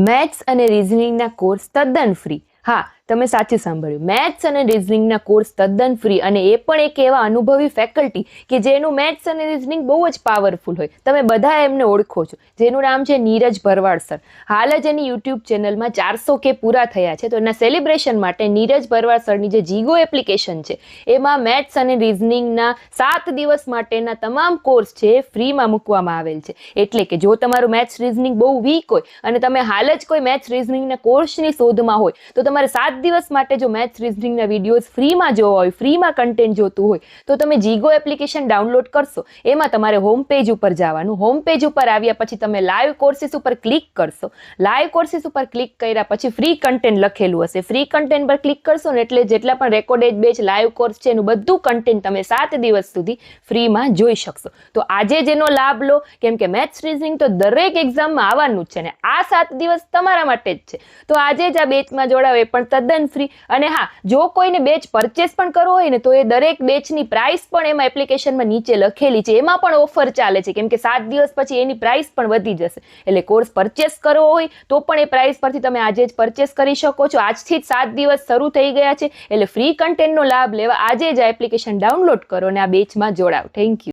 Maths અને રિઝનિંગના course તદ્દન free. હા, તમે સાચું સાંભળ્યું. મેથ્સ અને રિઝનિંગના કોર્સ તદ્દન ફ્રી, અને એ પણ એક એવા અનુભવી ફેકલ્ટી કે જેનું મેથ્સ અને રિઝનિંગ બહુ જ પાવરફુલ હોય. તમે બધા એમને ઓળખો છો, જેનું નામ છે નીરજ ભરવાડ સર. હાલ જ એની યુટ્યુબ ચેનલમાં 400K પૂરા થયા છે. તો એના સેલિબ્રેશન માટે નીરજ ભરવાડ સરની જે જીગો એપ્લિકેશન છે એમાં મેથ્સ અને રિઝનિંગના 7 દિવસ માટેના તમામ કોર્સ છે એ ફ્રીમાં મૂકવામાં આવેલ છે. એટલે કે જો તમારું મેથ્સ રિઝનિંગ બહુ વીક હોય અને તમે હાલ જ કોઈ મેથ્સ રિઝનિંગના કોર્સની શોધમાં હોય, તો તમારે 7 દિવસ માટે જો મેથ્સ રિઝનિંગના વિડીયોઝ ફ્રીમાં જોવા હોય, ફ્રીમાં કન્ટેન્ટ જોતું હોય, તો તમે જીગો એપ્લિકેશન ડાઉનલોડ કરશો. એમાં તમારે હોમ પેજ ઉપર જવાનું. હોમ પેજ ઉપર આવ્યા પછી તમે લાઈવ કોર્સિસ ઉપર ક્લિક કરશો. લાઈવ કોર્સિસ ઉપર ક્લિક કર્યા પછી ફ્રી કન્ટેન્ટ લખેલું હશે. ફ્રી કન્ટેન્ટ પર ક્લિક કરશો ને એટલે જેટલા પણ રેકોર્ડેડ બેચ લાઈવ કોર્સ છે એનું બધું કન્ટેન્ટ તમે 7 દિવસ સુધી ફ્રીમાં જોઈ શકશો. તો આજે જેનો લાભ લો, કેમ કે મેથ્સ રિઝનિંગ તો દરેક એક્ઝામમાં આવવાનું જ છે ને આ 7 દિવસ તમારા માટે જ છે. તો આજે જ આ બેચમાં જોડાવો, એ પણ તદ્દન ફ્રી. અને હા, જો કોઈને બેચ પરચેસ પણ કરવો હોય ને તો એ દરેક બેચની પ્રાઇસ પણ એમાં એપ્લિકેશનમાં નીચે લખેલી છે. એમાં પણ ઓફર ચાલે છે, કેમ કે 7 દિવસ પછી એની પ્રાઇસ પણ વધી જશે. એટલે કોર્સ પરચેસ કરવો હોય તો પણ એ પ્રાઇસ પરથી તમે આજે જ પરચેસ કરી શકો છો. આજથી જ 7 દિવસ શરૂ થઈ ગયા છે. એટલે ફ્રી કન્ટેન્ટનો લાભ લેવા આજે જ આ એપ્લિકેશન ડાઉનલોડ કરો અને આ બેચમાં જોડાવ. Thank you.